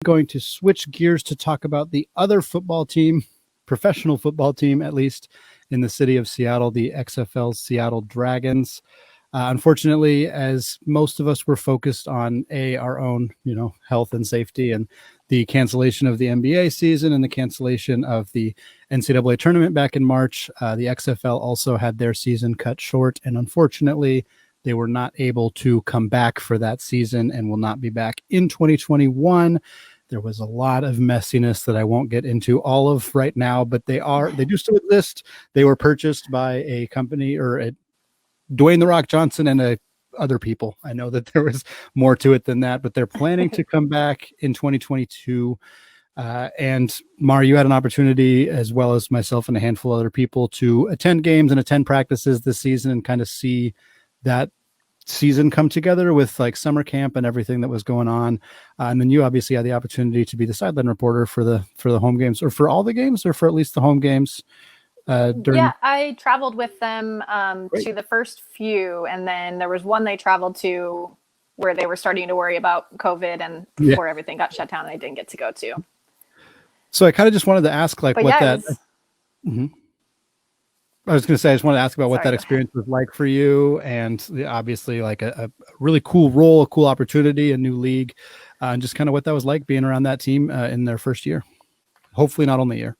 going to switch gears to talk about the other football team, professional football team, at least in the city of Seattle, the XFL Seattle Dragons. Unfortunately, as most of us were focused on our own, health and safety, and the cancellation of the NBA season and the cancellation of the NCAA tournament back in March, the XFL also had their season cut short. And unfortunately, they were not able to come back for that season and will not be back in 2021. There was a lot of messiness that I won't get into all of right now, but they do still exist. They were purchased by a company, or Dwayne "The Rock" Johnson and other people. I know that there was more to it than that, but they're planning to come back in 2022. And Maura, you had an opportunity, as well as myself and a handful of other people, to attend games and attend practices this season and kind of see that season come together with like summer camp and everything that was going on. And then you obviously had the opportunity to be the sideline reporter for the home games, or for all the games, or for at least the home games. Yeah, I traveled with them to the first few, and then there was one they traveled to where they were starting to worry about COVID, and before everything got shut down, I didn't get to go to. So I kind of just wanted to ask, like, I was going to say, I just wanted to ask about what that experience was like for you, and obviously like a really cool role, a cool opportunity, a new league, and just kind of what that was like being around that team in their first year. Hopefully not only year.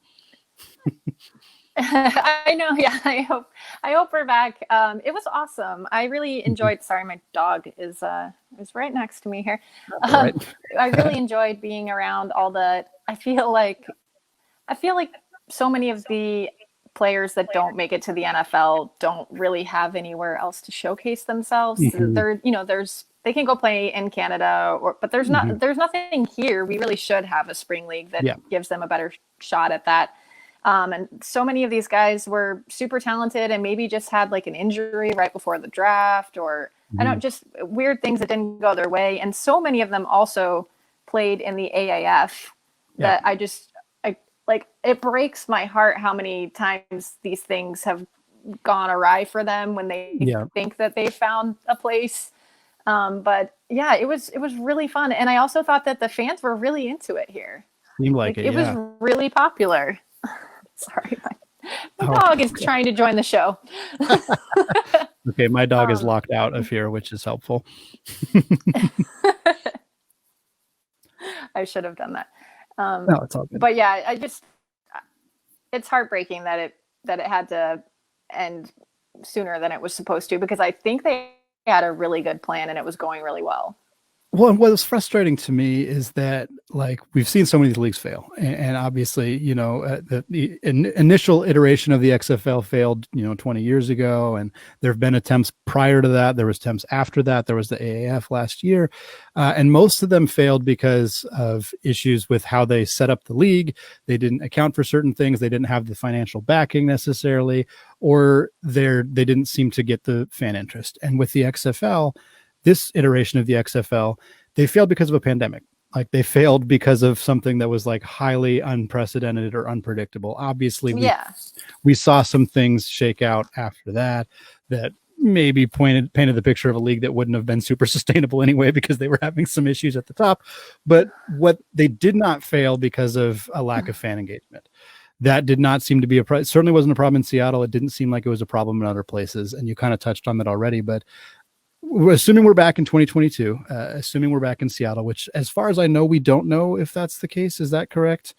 I know. Yeah, I hope we're back. It was awesome. I really enjoyed, sorry, my dog is right next to me here. I really enjoyed being around I feel like so many of the players that don't make it to the NFL don't really have anywhere else to showcase themselves. Mm-hmm. They can go play in Canada, but there's nothing here. We really should have a spring league that gives them a better shot at that. And so many of these guys were super talented and maybe just had like an injury right before the draft, or just weird things that didn't go their way. And so many of them also played in the AAF that it breaks my heart how many times these things have gone awry for them when they think that they found a place. But yeah, it was really fun. And I also thought that the fans were really into it here. Seemed like it was really popular. Sorry, my dog is trying to join the show. Okay, my dog is locked out of here, which is helpful. I should have done that. No, it's all good. But yeah, it's heartbreaking that it had to end sooner than it was supposed to, because I think they had a really good plan and it was going really well. Well, what was frustrating to me is that, like, we've seen so many of these leagues fail, and obviously, the initial iteration of the XFL failed, 20 years ago, and there have been attempts prior to that. There was attempts after that. There was the AAF last year, and most of them failed because of issues with how they set up the league. They didn't account for certain things. They didn't have the financial backing necessarily, or they didn't seem to get the fan interest. And with the XFL, this iteration of the XFL, they failed because of a pandemic. Like, they failed because of something that was like highly unprecedented or unpredictable. Obviously, we saw some things shake out after that maybe painted the picture of a league that wouldn't have been super sustainable anyway, because they were having some issues at the top. But what they did not fail because of a lack of fan engagement. That did not seem to be certainly wasn't a problem in Seattle. It didn't seem like it was a problem in other places. And you kind of touched on that already, but assuming we're back in 2022, assuming we're back in Seattle, which, as far as I know, we don't know if that's the case. Is that correct?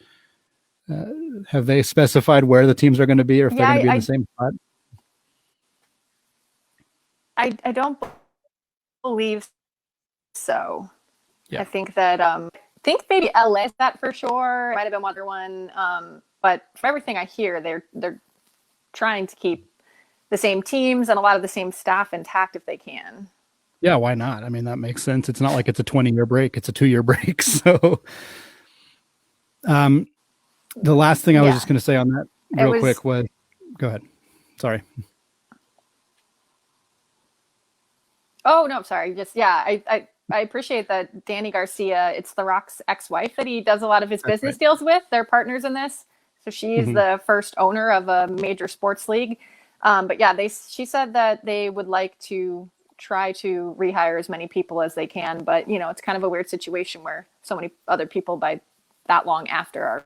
Have they specified where the teams are going to be, or if they're going to be in the same spot? I don't believe so. Yeah. I think that think maybe LA is that for sure. Might have been one, but from everything I hear, they're trying to keep the same teams and a lot of the same staff intact if they can. Yeah, why not? I mean, that makes sense. It's not like it's a 20-year break. It's a 2-year break. So the last thing I was just going to say on that real quick was, go ahead. Sorry. Oh, no, sorry. Just, I appreciate that Danny Garcia, it's The Rock's ex-wife that he does a lot of his business deals with. They're partners in this. So she's the first owner of a major sports league. But yeah, she said that they would like to try to rehire as many people as they can. But, you know, it's kind of a weird situation where so many other people by that long after are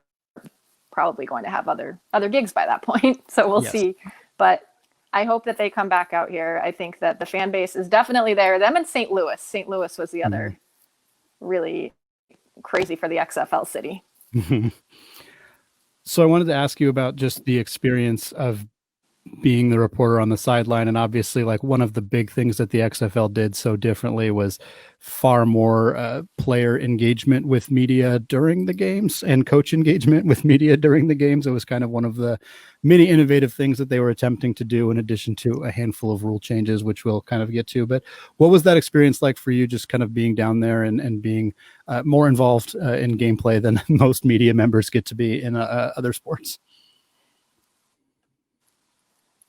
probably going to have other gigs by that point. So we'll see. But I hope that they come back out here. I think that the fan base is definitely there. Them and St. Louis. St. Louis was the other really crazy for the XFL city. So I wanted to ask you about just the experience of being the reporter on the sideline. And obviously, like, one of the big things that the XFL did so differently was far more player engagement with media during the games and coach engagement with media during the games. It was kind of one of the many innovative things that they were attempting to do, in addition to a handful of rule changes, which we'll kind of get to. But what was that experience like for you, just kind of being down there and being more involved in gameplay than most media members get to be in other sports?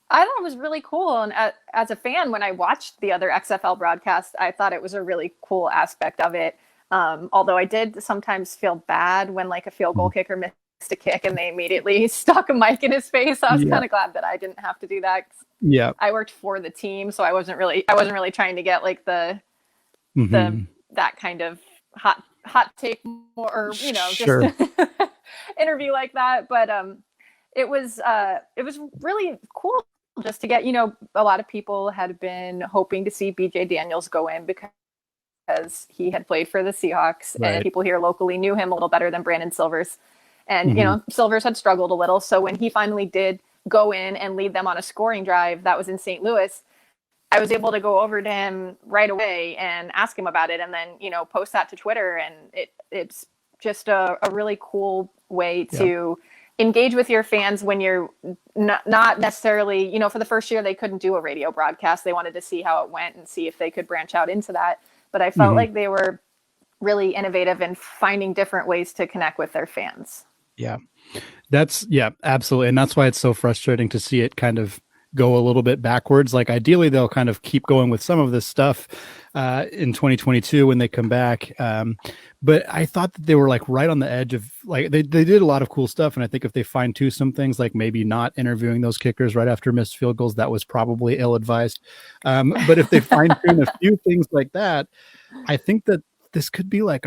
I thought it was really cool. And as a fan, when I watched the other XFL broadcast, I thought it was a really cool aspect of it. Although I did sometimes feel bad when, like, a field goal kicker missed a kick and they immediately stuck a mic in his face. I was kind of glad that I didn't have to do that. Yeah. I worked for the team, so I wasn't really trying to get like the that kind of hot take or, you know, just interview like that. But it was really cool just to get, you know, a lot of people had been hoping to see BJ Daniels go in because he had played for the Seahawks, and people here locally knew him a little better than Brandon Silvers. And, you know, Silvers had struggled a little. So when he finally did go in and lead them on a scoring drive that was in St. Louis, I was able to go over to him right away and ask him about it, and then, you know, post that to Twitter. And it's just a really cool way to engage with your fans when you're not necessarily, you know, for the first year, they couldn't do a radio broadcast. They wanted to see how it went and see if they could branch out into that. But I felt like they were really innovative in finding different ways to connect with their fans. Yeah, absolutely. And that's why it's so frustrating to see it kind of go a little bit backwards. Like, ideally, they'll kind of keep going with some of this stuff in 2022 when they come back. But I thought that they were, like, right on the edge of, like, they did a lot of cool stuff. And I think if they fine tune some things, like maybe not interviewing those kickers right after missed field goals, that was probably ill advised. But if they fine tune a few things like that, I think that this could be what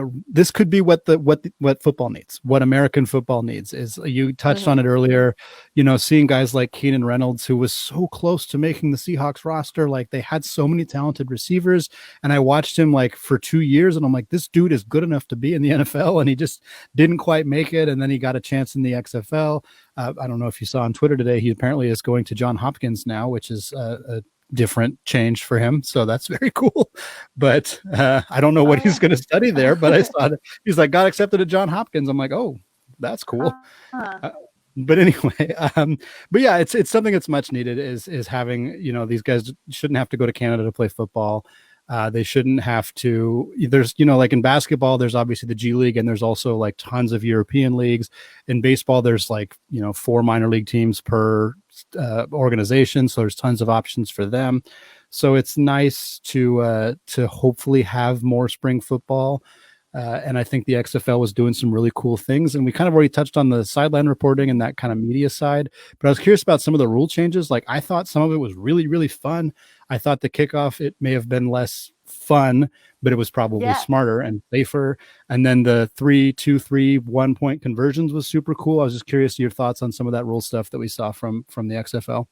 football needs, what American football needs. Is, you touched on it earlier, you know, seeing guys like Keenan Reynolds, who was so close to making the Seahawks roster. Like, they had so many talented receivers, and I watched him, like, for 2 years, and I'm like, this dude is good enough to be in the NFL, and he just didn't quite make it. And then he got a chance in the XFL. I don't know if you saw on Twitter today, he apparently is going to Johns Hopkins now, which is a different change for him, so that's very cool. But I don't know what he's going to study there, but I saw that he's like got accepted at Johns Hopkins. I'm like, oh, that's cool. But anyway, but yeah, it's something that's much needed, is having, you know, these guys shouldn't have to go to Canada to play football. They shouldn't have to. There's, you know, like in basketball, there's obviously the G League, and there's also, like, tons of European leagues. In baseball, there's, like, you know, 4 minor league teams per organization, so there's tons of options for them. So it's nice to hopefully have more spring football. And I think the XFL was doing some really cool things. And we kind of already touched on the sideline reporting and that kind of media side. But I was curious about some of the rule changes. Like, I thought some of it was really, really fun. I thought the kickoff, it may have been less fun, but it was probably smarter and safer. And then the 3-2-3 1-point conversions was super cool. I was just curious your thoughts on some of that rule stuff that we saw from the XFL.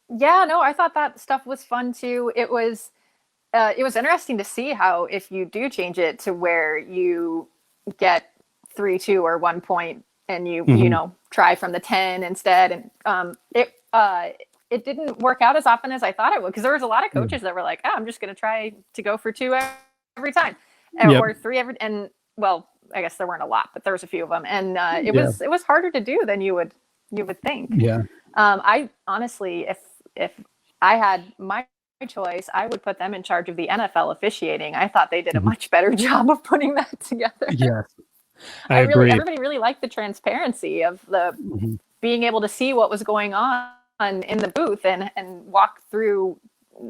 Yeah, no, I thought that stuff was fun too. It was interesting to see how, if you do change it to where you get 3-2 or 1 point, and you know, try from the 10 instead, and it didn't work out as often as I thought it would, because there was a lot of coaches that were like, I'm just going to try to go for 2 every time, or 3 every, and, well, I guess there weren't a lot, but there was a few of them, and it was harder to do than you would think. I honestly, if I had my choice, I would put them in charge of the NFL officiating. I thought they did a much better job of putting that together. Yes, I agree. Everybody really liked the transparency of the being able to see what was going on in the booth and walk through.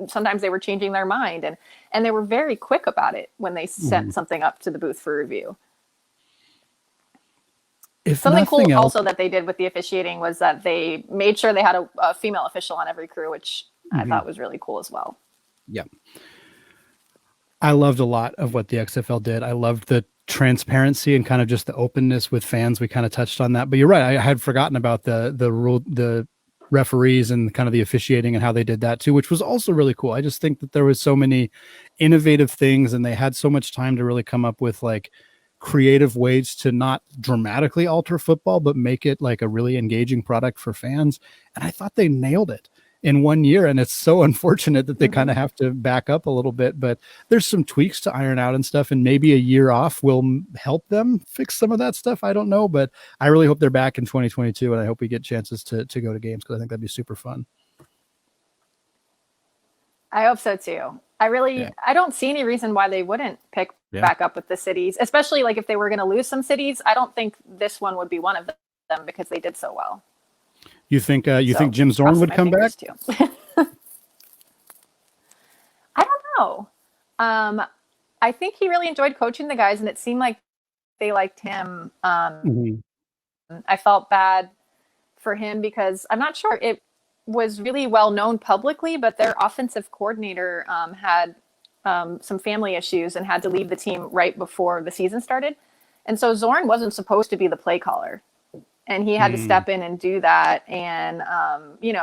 Sometimes they were changing their mind, and they were very quick about it when they sent something up to the booth for review. if Something cool nothing else, also that they did with the officiating was that they made sure they had a female official on every crew, which I thought was really cool as well. yeah, I loved a lot of what the XFL did. I loved the transparency and kind of just the openness with fans. We kind of touched on that, but you're right. I had forgotten about the referees and kind of the officiating and how they did that too, which was also really cool. I just think that there was so many innovative things, and they had so much time to really come up with like creative ways to not dramatically alter football, but make it like a really engaging product for fans. And I thought they nailed it in 1 year. And it's so unfortunate that they kind of have to back up a little bit, but there's some tweaks to iron out and stuff. And maybe a year off will help them fix some of that stuff. I don't know, but I really hope they're back in 2022. And I hope we get chances to go to games, because I think that'd be super fun. I hope so too. I don't see any reason why they wouldn't pick back up with the cities, especially like if they were going to lose some cities. I don't think this one would be one of them because they did so well. You think think Jim Zorn would come back? Too. I don't know. I think he really enjoyed coaching the guys, and it seemed like they liked him. I felt bad for him because I'm not sure it was really well known publicly, but their offensive coordinator had some family issues and had to leave the team right before the season started. And so Zorn wasn't supposed to be the play caller, and he had to step in and do that. And,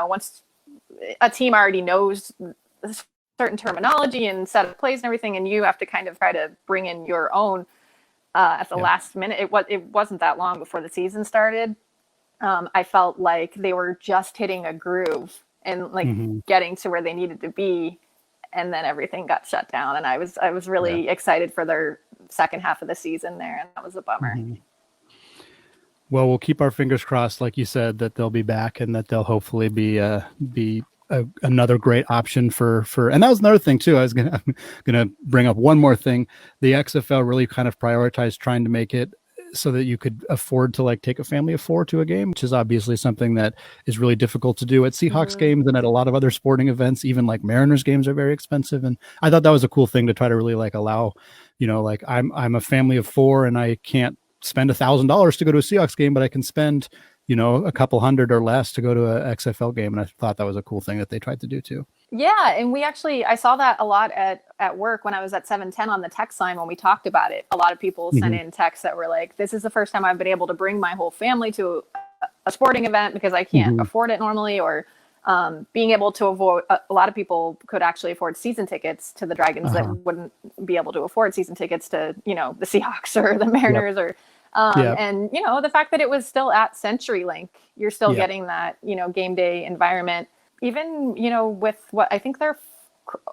once a team already knows certain terminology and set of plays and everything, and you have to kind of try to bring in your own at the last minute, it wasn't that long before the season started. I felt like they were just hitting a groove and like getting to where they needed to be. And then everything got shut down. And I was really excited for their second half of the season there. And that was a bummer. Well, we'll keep our fingers crossed, like you said, that they'll be back and that they'll hopefully be another great option for. And that was another thing too. I'm gonna bring up one more thing. The XFL really kind of prioritized trying to make it so that you could afford to like take a family of 4 to a game, which is obviously something that is really difficult to do at Seahawks games and at a lot of other sporting events. Even like Mariners games are very expensive. And I thought that was a cool thing to try to really like allow, like I'm a family of 4 and I can't spend $1,000 to go to a Seahawks game, but I can spend, a couple hundred or less to go to a XFL game. And I thought that was a cool thing that they tried to do too. Yeah. And I saw that a lot at work when I was at 710 on the text line when we talked about it. A lot of people sent in texts that were like, this is the first time I've been able to bring my whole family to a sporting event because I can't afford it normally, or being able to avoid, a lot of people could actually afford season tickets to the Dragons that wouldn't be able to afford season tickets to, the Seahawks or the Mariners or, and, the fact that it was still at CenturyLink, you're still getting that, game day environment. Even, with what I think their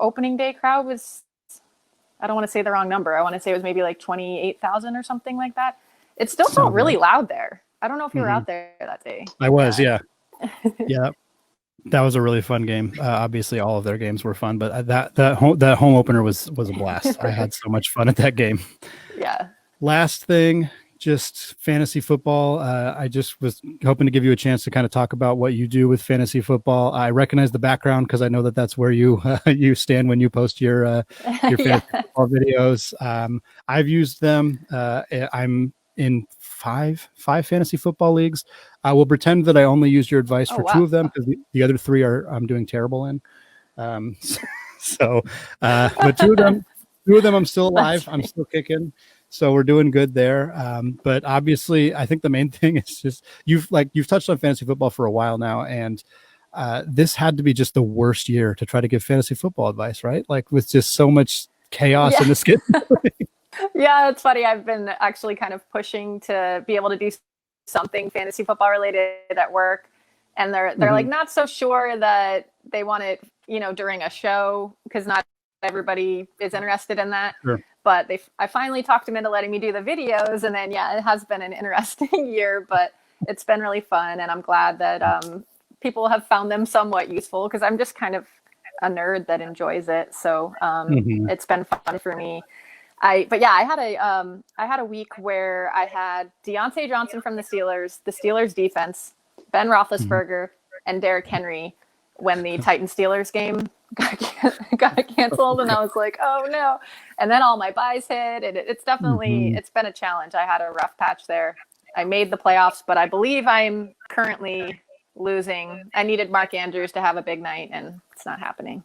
opening day crowd was, I don't want to say the wrong number. I want to say it was maybe like 28,000 or something like that. It still felt really loud there. I don't know if you were out there that day. I was, yeah. That was a really fun game. Obviously, all of their games were fun, but that home opener was a blast. I had so much fun at that game. Yeah. Last thing, just fantasy football. I just was hoping to give you a chance to kind of talk about what you do with fantasy football. I recognize the background because I know that that's where you stand when you post your fantasy football videos. I've used them. I'm in five fantasy football leagues. I will pretend that I only used your advice for 2 of them because the other 3 I'm doing terrible in. But 2 of them I'm still alive. I'm still kicking. So we're doing good there. But obviously I think the main thing is just you've touched on fantasy football for a while now. And this had to be just the worst year to try to give fantasy football advice, right? Like with just so much chaos in the schedule. Yeah, it's funny. I've been actually kind of pushing to be able to do something fantasy football related at work. And they're like not so sure that they want it, during a show because not everybody is interested in that. Sure. But I finally talked them into letting me do the videos. And then, it has been an interesting year, but it's been really fun. And I'm glad that people have found them somewhat useful because I'm just kind of a nerd that enjoys it. So it's been fun for me. I had a week where I had Deontay Johnson from the Steelers defense, Ben Roethlisberger, and Derrick Henry when the Titans-Steelers game got canceled. And I was like, oh no. And then all my buys hit. And it's definitely, it's been a challenge. I had a rough patch there. I made the playoffs, but I believe I'm currently losing. I needed Mark Andrews to have a big night, and it's not happening.